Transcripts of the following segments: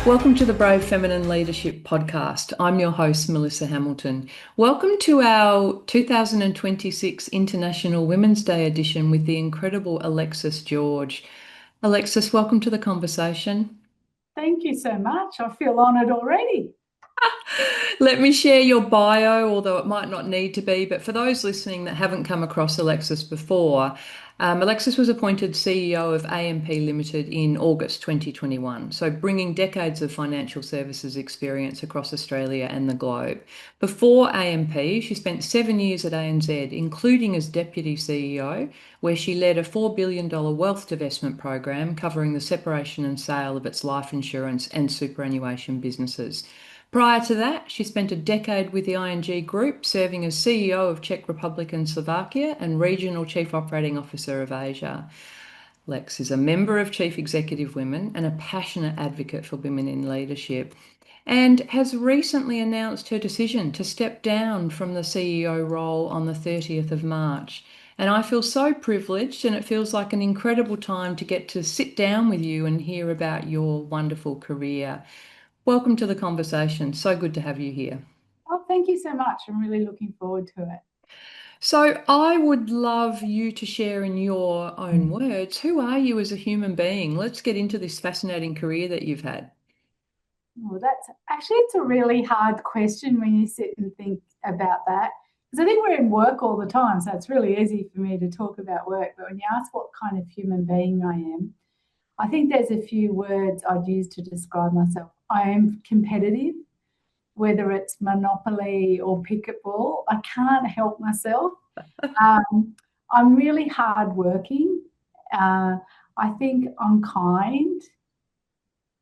Welcome to the Brave Feminine Leadership podcast. I'm your host, Melissa Hamilton. Welcome to our 2026 International Women's Day edition with the incredible Alexis George. Alexis, welcome to the conversation. Thank you so much. I feel honoured already. Let me share your bio, although it might not need to be, but for those listening that haven't come across Alexis before, Alexis was appointed CEO of AMP Limited in August 2021, so bringing decades of financial services experience across Australia and the globe. Before AMP, she spent 7 years at ANZ, including as Deputy CEO, where she led a $4 billion wealth divestment program covering the separation and sale of its life insurance and superannuation businesses. Prior to that, she spent a decade with the ING Group, serving as CEO of Czech Republic and Slovakia and Regional Chief Operating Officer of Asia. Lex is a member of Chief Executive Women and a passionate advocate for women in leadership, and has recently announced her decision to step down from the CEO role on the 30th of March. And I feel so privileged, and it feels like an incredible time to get to sit down with you and hear about your wonderful career. Welcome to the conversation. So good to have you here. Oh, thank you so much. I'm really looking forward to it. So, I would love you to share in your own words, who are you as a human being? Let's get into this fascinating career that you've had. Well, it's a really hard question when you sit and think about that. Because I think we're in work all the time, so it's really easy for me to talk about work. But when you ask what kind of human being I am, I think there's a few words I'd use to describe myself. I am competitive, whether it's Monopoly or Picketball. I can't help myself. I'm really hardworking. I think I'm kind.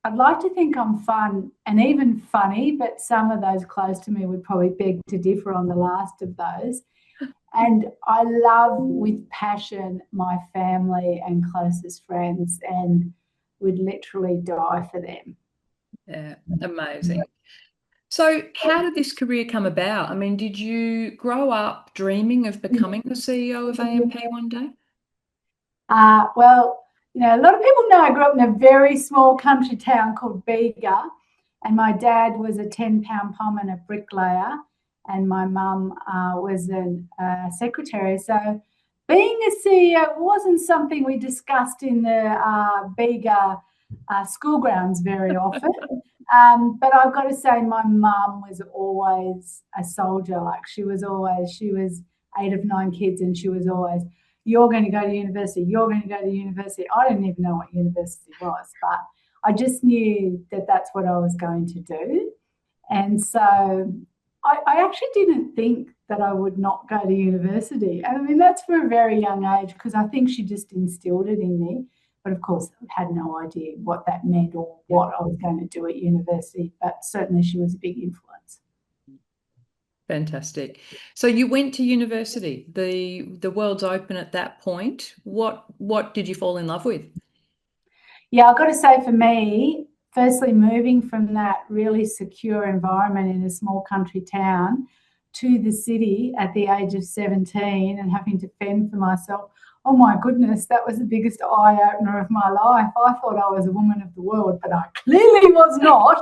I'd like to think I'm fun and even funny, but some of those close to me would probably beg to differ on the last of those. And I love with passion my family and closest friends and would literally die for them. Yeah, amazing. So, how did this career come about? I mean, did you grow up dreaming of becoming the CEO of AMP one day? Well, a lot of people know I grew up in a very small country town called Bega, and my dad was a 10-pound pom and a bricklayer, and my mum was a secretary. So being a CEO wasn't something we discussed in the Bega school grounds very often. But I've got to say, my mum was always a soldier. Like she was 8 of 9 kids, and she was always, you're going to go to university, you're going to go to university. I didn't even know what university was, but I just knew that that's what I was going to do. And so I actually didn't think that I would not go to university. I mean, that's for a very young age because I think she just instilled it in me. But of course, I had no idea what that meant or what I was going to do at university. But certainly she was a big influence. Fantastic. So you went to university. The world's open at that point. What did you fall in love with? Yeah, I've got to say for me, firstly, moving from that really secure environment in a small country town to the city at the age of 17 and having to fend for myself. Oh my goodness, that was the biggest eye opener of my life. I thought I was a woman of the world, but I clearly was not.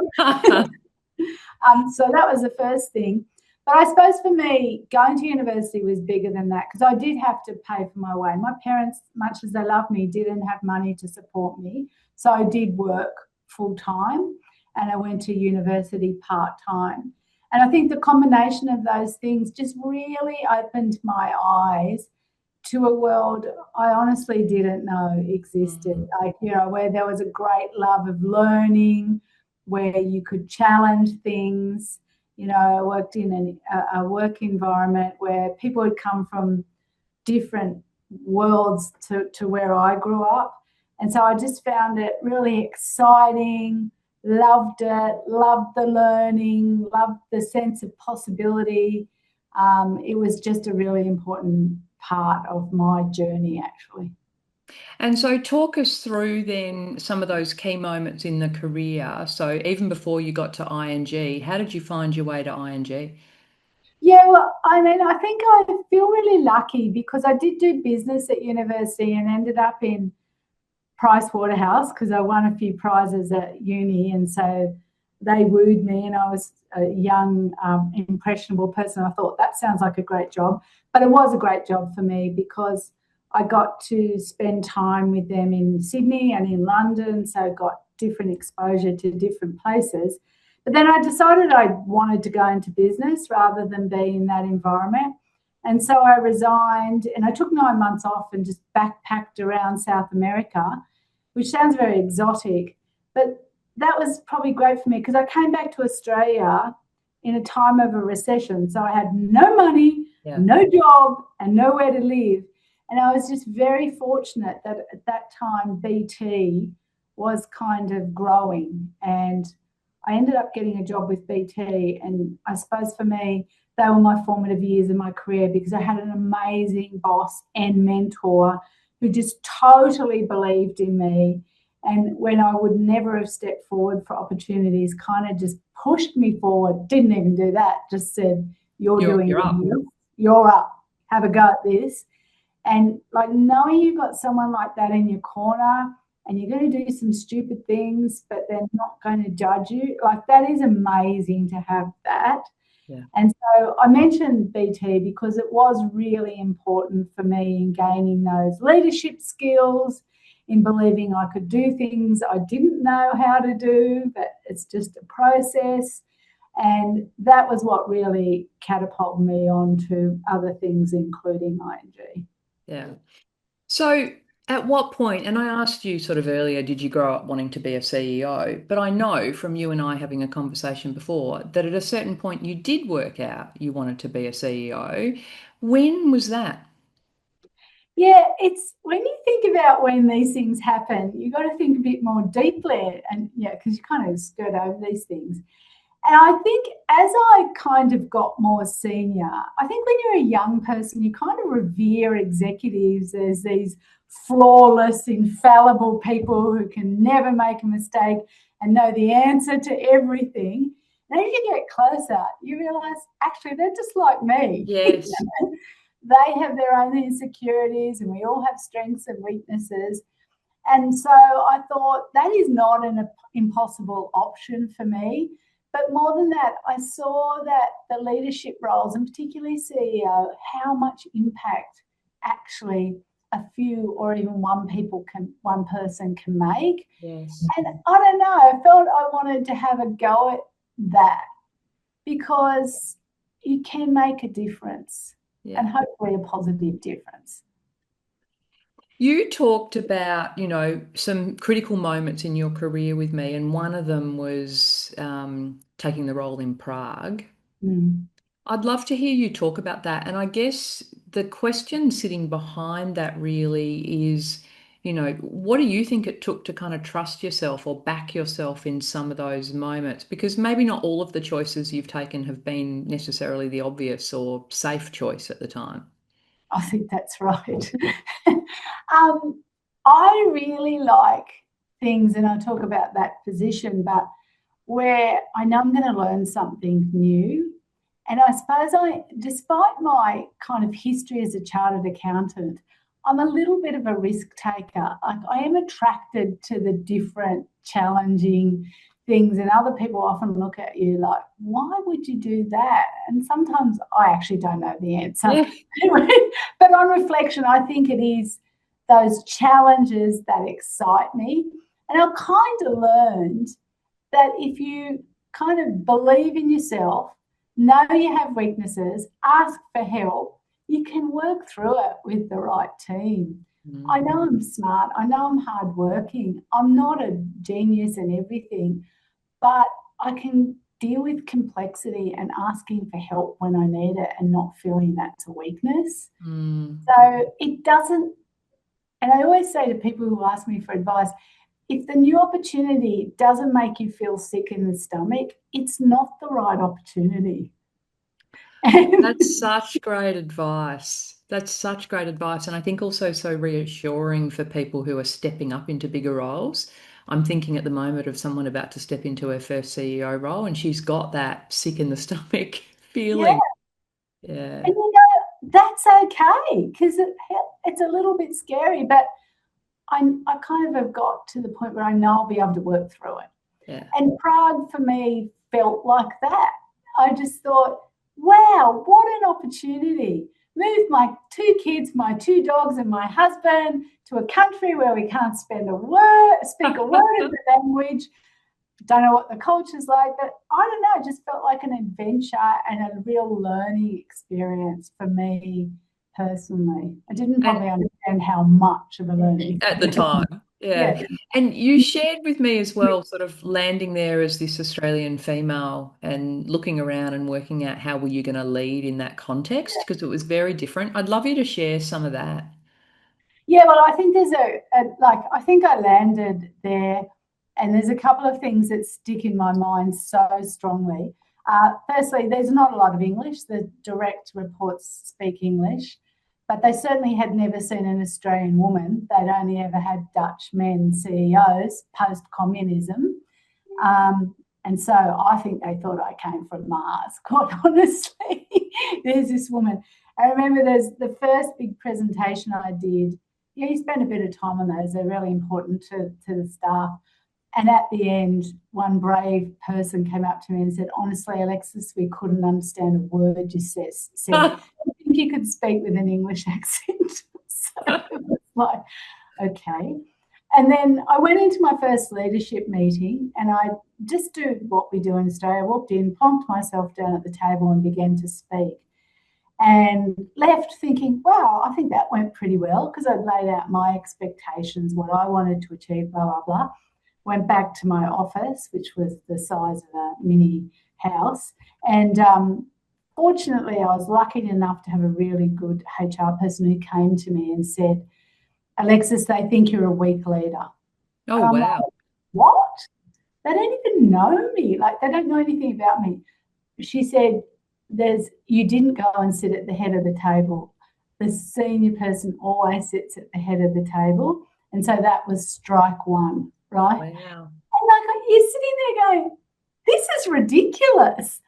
So that was the first thing. But I suppose for me, going to university was bigger than that because I did have to pay for my way. My parents, much as they loved me, didn't have money to support me. So I did work full time and I went to university part time. And I think the combination of those things just really opened my eyes to a world I honestly didn't know existed. Like, where there was a great love of learning, where you could challenge things. I worked in a work environment where people had come from different worlds to where I grew up. And so I just found it really exciting, loved it, loved the learning, loved the sense of possibility. It was just a really important part of my journey, actually. And so talk us through then some of those key moments in the career. So even before you got to ING, how did you find your way to ING? Yeah, well, I mean, I think I feel really lucky because I did do business at university and ended up in Price Waterhouse because I won a few prizes at uni, and so they wooed me, and I was a young, impressionable person. I thought that sounds like a great job, but it was a great job for me because I got to spend time with them in Sydney and in London, so got different exposure to different places. But then I decided I wanted to go into business rather than be in that environment. And so I resigned and I took 9 months off and just backpacked around South America, which sounds very exotic, but that was probably great for me because I came back to Australia in a time of a recession. So I had no money, Yeah. no job, and nowhere to live. And I was just very fortunate that at that time BT was kind of growing. And I ended up getting a job with BT. And I suppose for me, they were my formative years in my career because I had an amazing boss and mentor who just totally believed in me. And when I would never have stepped forward for opportunities, kind of just pushed me forward, didn't even do that, just said, you're doing You're up. this, you're up, have a go at this. And like knowing you've got someone like that in your corner and you're going to do some stupid things, but they're not going to judge you, like that is amazing to have that. Yeah. And so I mentioned BT because it was really important for me in gaining those leadership skills, in believing I could do things I didn't know how to do, but it's just a process. And that was what really catapulted me on to other things, including ING. Yeah. So at what point, and I asked you sort of earlier, did you grow up wanting to be a CEO? But I know from you and I having a conversation before that at a certain point you did work out you wanted to be a CEO. When was that? Yeah, it's when you think about when these things happen, you've got to think a bit more deeply. And yeah, because you kind of skirt over these things. And I think as I kind of got more senior, I think when you're a young person, you kind of revere executives as these flawless, infallible people who can never make a mistake and know the answer to everything. And as you get closer, you realize actually they're just like me. Yes. They have their own insecurities, and we all have strengths and weaknesses. And so I thought that is not an impossible option for me. But more than that, I saw that the leadership roles, and particularly CEO, how much impact actually a few or even one person can make. Yes. And I don't know, I felt I wanted to have a go at that because you can make a difference and Yeah. hopefully a positive difference. You talked about, some critical moments in your career with me, and one of them was taking the role in Prague. Mm. I'd love to hear you talk about that. And I guess the question sitting behind that really is, what do you think it took to kind of trust yourself or back yourself in some of those moments? Because maybe not all of the choices you've taken have been necessarily the obvious or safe choice at the time. I think that's right. I really like things, and I'll talk about that position, but where I know I'm going to learn something new. And I suppose despite my kind of history as a chartered accountant, I'm a little bit of a risk taker. Like I am attracted to the different, challenging things, and other people often look at you like, why would you do that? And sometimes I actually don't know the answer. Yeah. But on reflection, I think it is those challenges that excite me. And I've kind of learned that if you kind of believe in yourself, know you have weaknesses, ask for help, you can work through it with the right team. I know I'm smart, I know I'm hardworking, I'm not a genius in everything, but I can deal with complexity and asking for help when I need it and not feeling that's a weakness. Mm. So it doesn't, and I always say to people who ask me for advice, if the new opportunity doesn't make you feel sick in the stomach, it's not the right opportunity. That's such great advice. That's such great advice. And I think also so reassuring for people who are stepping up into bigger roles. I'm thinking at the moment of someone about to step into her first CEO role, and she's got that sick in the stomach Yeah, feeling. Yeah. and that's okay because it's a little bit scary, but I kind of have got to the point where I know I'll be able to work through it. Yeah. And Prague for me felt like that. I just thought, wow, what an opportunity. Move my two kids, my two dogs, and my husband to a country where we can't speak a word of the language. Don't know what the culture's like, but I don't know, it just felt like an adventure and a real learning experience for me personally. I didn't probably understand how much of a learning At the experience. time. Yeah. Yeah. And you shared with me as well, sort of landing there as this Australian female and looking around and working out how were you going to lead in that context because it was very different. I'd love you to share some of that. Yeah, well, I think there's I think I landed there, and there's a couple of things that stick in my mind so strongly. Firstly, there's not a lot of English. The direct reports speak English, but they certainly had never seen an Australian woman. They'd only ever had Dutch men CEOs post communism. And so I think they thought I came from Mars, quite honestly. There's this woman. I remember there's the first big presentation I did. Yeah, you spend a bit of time on those. They're really important to the staff. And at the end, one brave person came up to me and said, honestly, Alexis, we couldn't understand a word you said. I think you could speak with an English accent. So it was like, okay. And then I went into my first leadership meeting and I just do what we do in Australia. I walked in, plonked myself down at the table and began to speak. And left thinking, wow, I think that went pretty well because I'd laid out my expectations, what I wanted to achieve, blah, blah, blah. Went back to my office, which was the size of a mini house. And fortunately, I was lucky enough to have a really good HR person who came to me and said, Alexis, they think you're a weak leader. Oh, And I'm wow. like, what? They don't even know me. Like, they don't know anything about me. She said, you didn't go and sit at the head of the table. The senior person always sits at the head of the table. And so that was strike one, right? Wow. And you're sitting there going, this is ridiculous.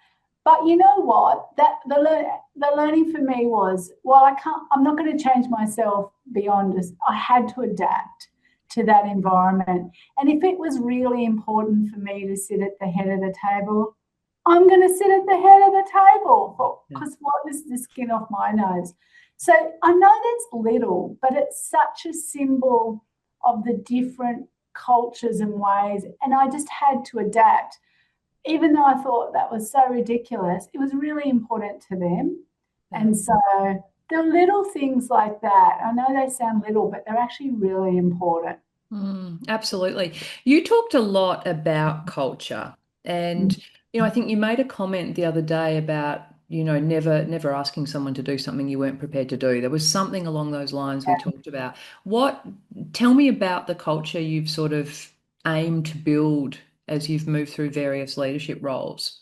But you know what? That the learning for me was, well, I'm not going to change myself beyond just, I had to adapt to that environment. And if it was really important for me to sit at the head of the table, I'm going to sit at the head of the table because what is the skin off my nose? So I know that's little, but it's such a symbol of the different cultures and ways. And I just had to adapt. Even though I thought that was so ridiculous, it was really important to them. Yeah. And so there are little things like that. I know they sound little, but they're actually really important. Absolutely. You talked a lot about culture and, I think you made a comment the other day about, never asking someone to do something you weren't prepared to do. There was something along those lines we talked about. Tell me about the culture you've sort of aimed to build as you've moved through various leadership roles.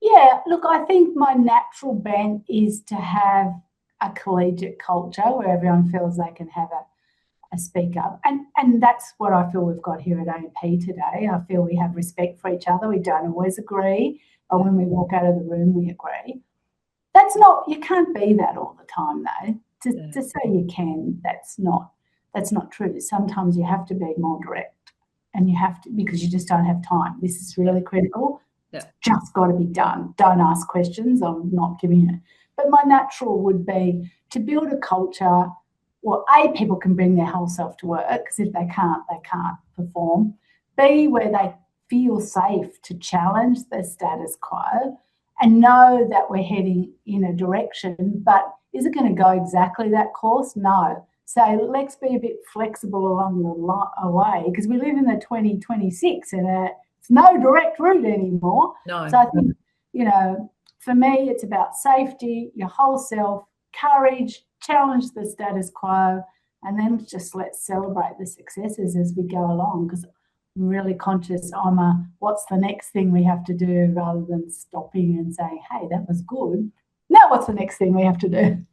Yeah, look, I think my natural bent is to have a collegiate culture where everyone feels they can have a speak up. And that's what I feel we've got here at AMP today. I feel we have respect for each other. We don't always agree, but when we walk out of the room, we agree. You can't be that all the time though. To say you can, that's not true. Sometimes you have to be more direct and you have to, because you just don't have time. This is really critical. Yeah. It's just got to be done. Don't ask questions. I'm not giving it. But my natural would be to build a culture. Well, A, people can bring their whole self to work because if they can't perform. B, where they feel safe to challenge the status quo and know that we're heading in a direction, but is it going to go exactly that course? No. So let's be a bit flexible along the way because we live in the 2026 and it's no direct route anymore. No. So I think, for me, it's about safety, your whole self, courage, challenge the status quo, and then just let's celebrate the successes as we go along because I'm really conscious what's the next thing we have to do rather than stopping and saying, hey, that was good. Now what's the next thing we have to do?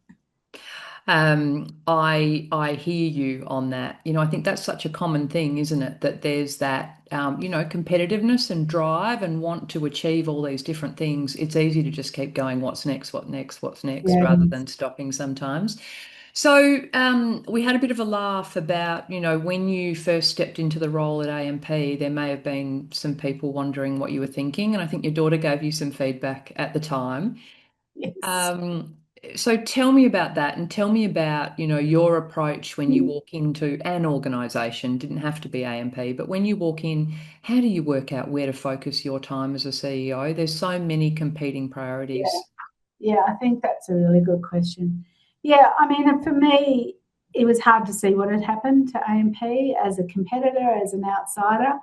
I hear you on that. I think that's such a common thing, isn't it? That there's that, competitiveness and drive and want to achieve all these different things. It's easy to just keep going, what's next, what's next, Yeah. rather than stopping sometimes. So we had a bit of a laugh about, when you first stepped into the role at AMP, there may have been some people wondering what you were thinking, and I think your daughter gave you some feedback at the time. Yes. Um, so tell me about that, and tell me about, your approach when you walk into an organisation. Didn't have to be AMP, but when you walk in, how do you work out where to focus your time as a CEO? There's so many competing Yeah. priorities. Yeah, I think that's a really good question. Yeah, I mean, for me, it was hard to see what had happened to AMP as a competitor, as an outsider.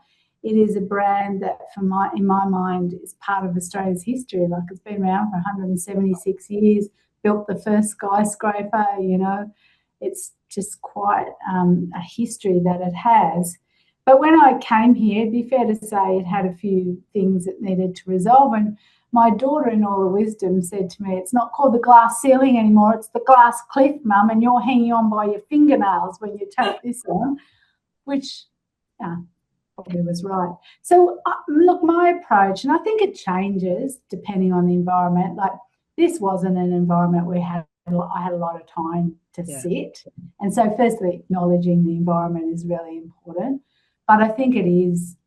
It is a brand that, in my mind, is part of Australia's history. Like, it's been around for 176 years, built the first skyscraper. It's just quite a history that it has. But when I came here, it'd be fair to say it had a few things it needed to resolve. And my daughter, in all her wisdom, said to me, "It's not called the glass ceiling anymore, it's the glass cliff, Mum, and you're hanging on by your fingernails when you take this on," which probably was right. So, look, my approach, and I think it changes depending on the environment. Like, this wasn't an environment where I had a lot of time to Yeah. sit. And so, firstly, acknowledging the environment is really important. But I think it is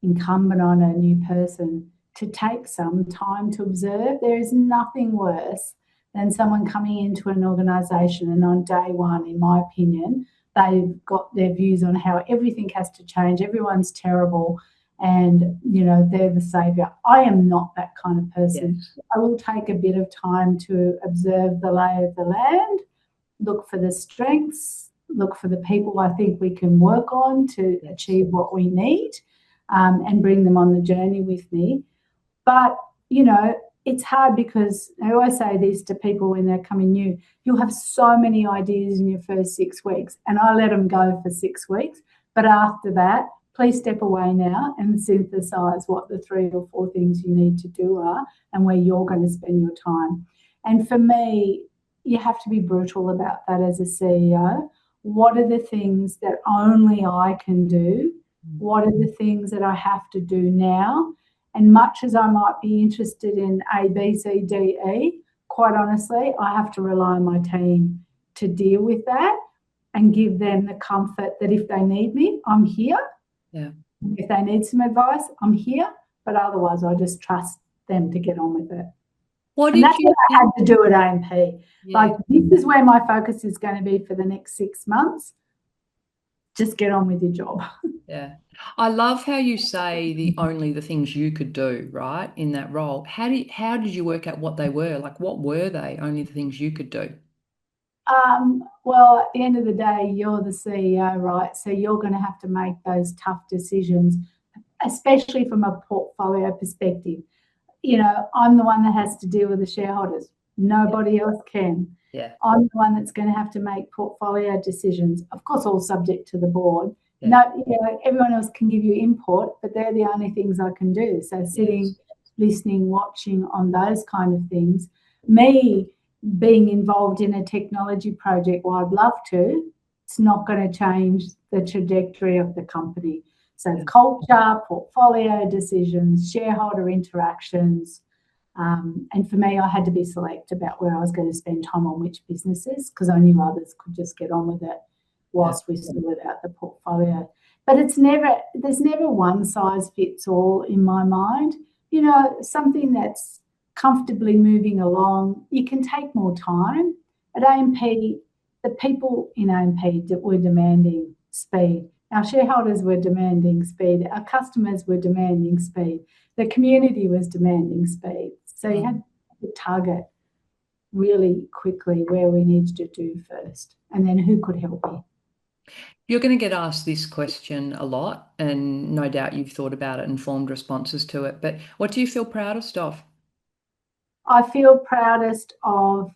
incumbent on a new person to take some time to observe. There is nothing worse than someone coming into an organisation and on day one, in my opinion, they've got their views on how everything has to change, everyone's terrible, and they're the saviour. I am not that kind of person. Yes. I will take a bit of time to observe the lay of the land, look for the strengths, look for the people I think we can work on to achieve what we need, and bring them on the journey with me. But, it's hard because I always say this to people when they're coming new: you'll have so many ideas in your first 6 weeks, and I let them go for 6 weeks. But after that, please step away now and synthesize what the 3 or 4 things you need to do are and where you're going to spend your time. And for me, you have to be brutal about that as a CEO. What are the things that only I can do? What are the things that I have to do now? And much as I might be interested in A, B, C, D, E, quite honestly, I have to rely on my team to deal with that and give them the comfort that if they need me, I'm here. Yeah. If they need some advice, I'm here. But otherwise, I just trust them to get on with it. What And did that's you what I think? had to do at AMP. Yeah. Like, this is where my focus is going to be for the next 6 months. Just get on with your job. Yeah. I love how you say only the things you could do, right, in that role. How did you work out what they were? Like, what were they? Only the things you could do. Well, at the end of the day, you're the CEO, right? So you're going to have to make those tough decisions, especially from a portfolio perspective. I'm the one that has to deal with the shareholders. Nobody else can. Yeah. I'm the one that's going to have to make portfolio decisions, of course, all subject to the board. Yeah. No, everyone else can give you input, but they're the only things I can do. So sitting, Yes. listening, watching on those kind of things. Me being involved in a technology project, well, I'd love to, it's not going to change the trajectory of the company. So culture, portfolio decisions, shareholder interactions. And for me, I had to be select about where I was going to spend time on which businesses, because I knew others could just get on with it whilst we sorted out the portfolio. But there's never one size fits all in my mind. Something that's comfortably moving along, you can take more time. At AMP, the people in AMP were demanding speed. Our shareholders were demanding speed. Our customers were demanding speed. The community was demanding speed. So you had to target really quickly where we needed to do first, and then who could help me. You're going to get asked this question a lot, and no doubt you've thought about it and formed responses to it. But what do you feel proudest of? I feel proudest of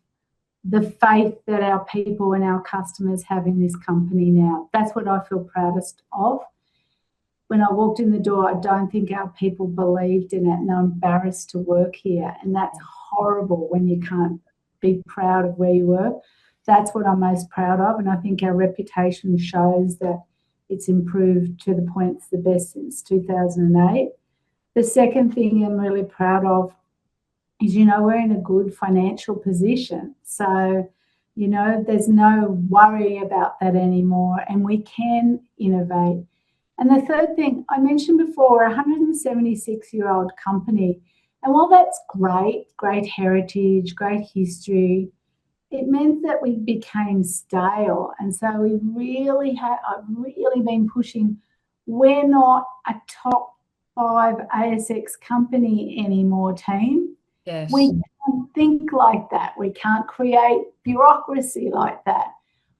the faith that our people and our customers have in this company now. That's what I feel proudest of. When I walked in the door, I don't think our people believed in it, and I'm embarrassed to work here. And that's horrible when you can't be proud of where you work. That's what I'm most proud of. And I think our reputation shows that it's improved to the point it's the best since 2008. The second thing I'm really proud of is, we're in a good financial position. So, there's no worry about that anymore, and we can innovate. And the third thing I mentioned before, we're a 176-year-old company. And while that's great heritage, great history, it meant that we became stale. And so I've really been pushing, we're not a top 5 ASX company anymore, team. Yes. We can't think like that. We can't create bureaucracy like that.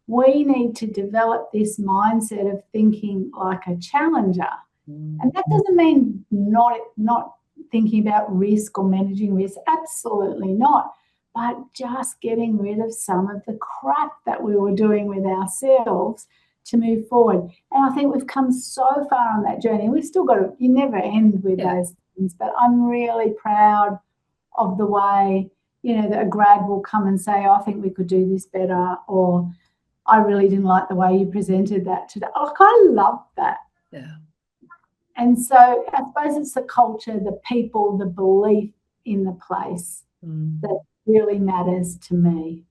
We need to develop this mindset of thinking like a challenger. And that doesn't mean not thinking about risk or managing risk. Absolutely not. But just getting rid of some of the crap that we were doing with ourselves to move forward. And I think we've come so far on that journey. We've still got to, you never end with those things, but I'm really proud of the way, that a grad will come and say, I think we could do this better, or I really didn't like the way you presented that today. Like, I love that. Yeah. And so I suppose it's the culture, the people, the belief in the place that really matters to me.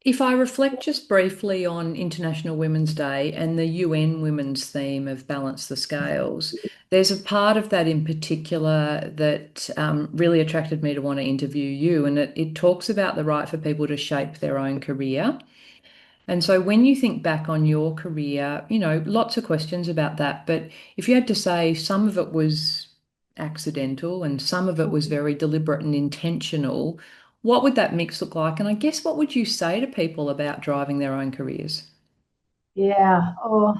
If I reflect just briefly on International Women's Day and the UN Women's theme of balance the scales, there's a part of that in particular that really attracted me to want to interview you. And it talks about the right for people to shape their own career. And so when you think back on your career, lots of questions about that. But if you had to say some of it was accidental and some of it was very deliberate and intentional, what would that mix look like? And I guess what would you say to people about driving their own careers? Yeah. Or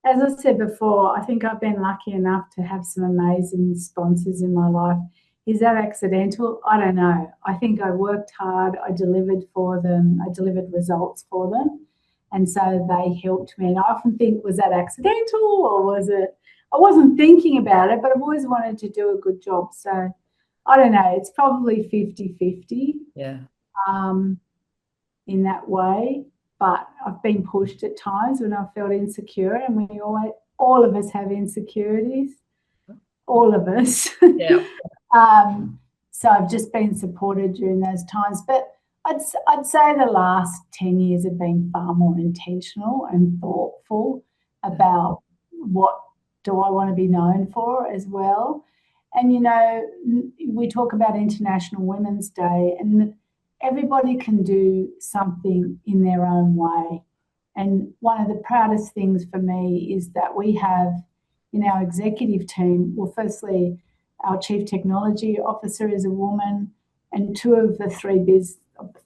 as I said before, I think I've been lucky enough to have some amazing sponsors in my life. Is that accidental? I don't know. I think I worked hard. I delivered for them. I delivered results for them. And so they helped me. And I often think, was that accidental, or was it? I wasn't thinking about it, but I've always wanted to do a good job. So I don't know. It's probably 50-50 Yeah. in that way. But I've been pushed at times when I felt insecure, and all of us have insecurities, all of us. Yeah. So I've just been supported during those times. But I'd say the last 10 years have been far more intentional and thoughtful about what do I want to be known for as well. And, we talk about International Women's Day, and everybody can do something in their own way. And one of the proudest things for me is that we have in our executive team, well, firstly, our chief technology officer is a woman, and 2 of the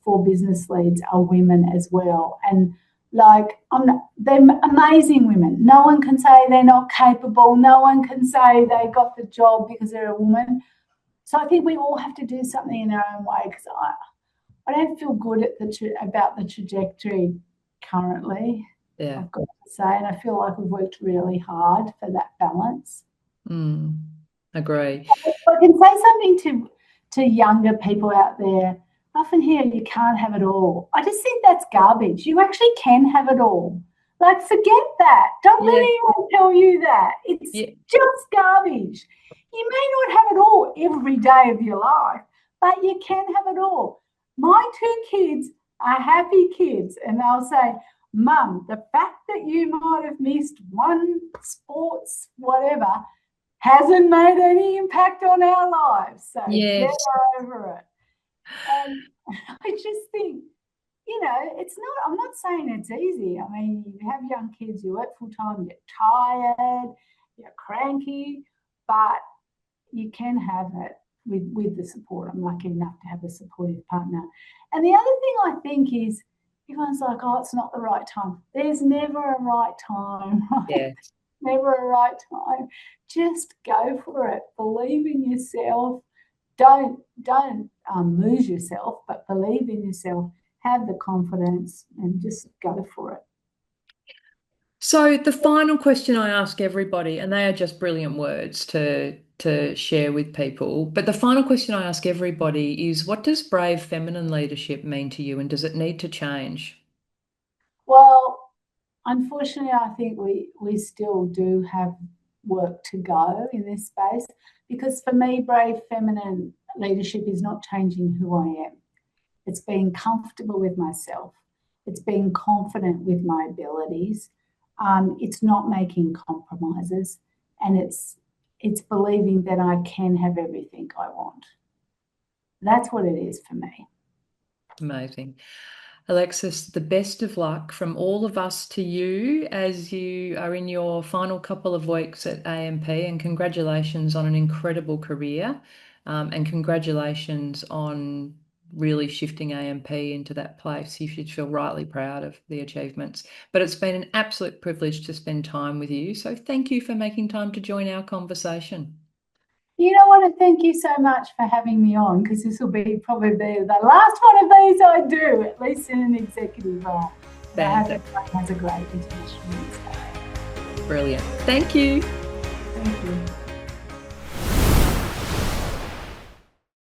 4 business leads are women as well. And they're amazing women. No one can say they're not capable. No one can say they got the job because they're a woman. So I think we all have to do something in our own way, because I don't feel good about the trajectory currently. Yeah. I've got to say, and I feel like we've worked really hard for that balance. Agree. I can say something to younger people out there. I often hear you can't have it all. I just think that's garbage. You actually can have it all. Like, forget that. Don't let anyone tell you that. It's just garbage. You may not have it all every day of your life, but you can have it all. My 2 kids are happy kids, and they'll say, Mum, the fact that you might have missed one sports, whatever, hasn't made any impact on our lives. So get over it. And I just think, it's not, I'm not saying it's easy. I mean, you have young kids, you work full time, you're tired, you're cranky, but you can have it with the support. I'm lucky enough to have a supportive partner. And the other thing I think is, everyone's like, oh, it's not the right time. There's never a right time, right? Yeah. Never a right time. Just go for it. Believe in yourself. Don't lose yourself, but believe in yourself. Have the confidence and just go for it. So the final question I ask everybody, and they are just brilliant words to share with people, but the final question I ask everybody is, what does brave feminine leadership mean to you, and does it need to change? Well, unfortunately, I think we still do have work to go in this space, because for me, brave feminine leadership is not changing who I am. It's being comfortable with myself. It's being confident with my abilities. It's not making compromises, and it's believing that I can have everything I want. That's what it is for me. Amazing. Alexis, the best of luck from all of us to you as you are in your final couple of weeks at AMP, and congratulations on an incredible career, and congratulations on really shifting AMP into that place. You should feel rightly proud of the achievements. But it's been an absolute privilege to spend time with you. So thank you for making time to join our conversation. You know what? And thank you so much for having me on, because this will be probably the last one of these I do, at least in an executive role. And I hope everyone has a great international Wednesday. Brilliant. Thank you. Thank you.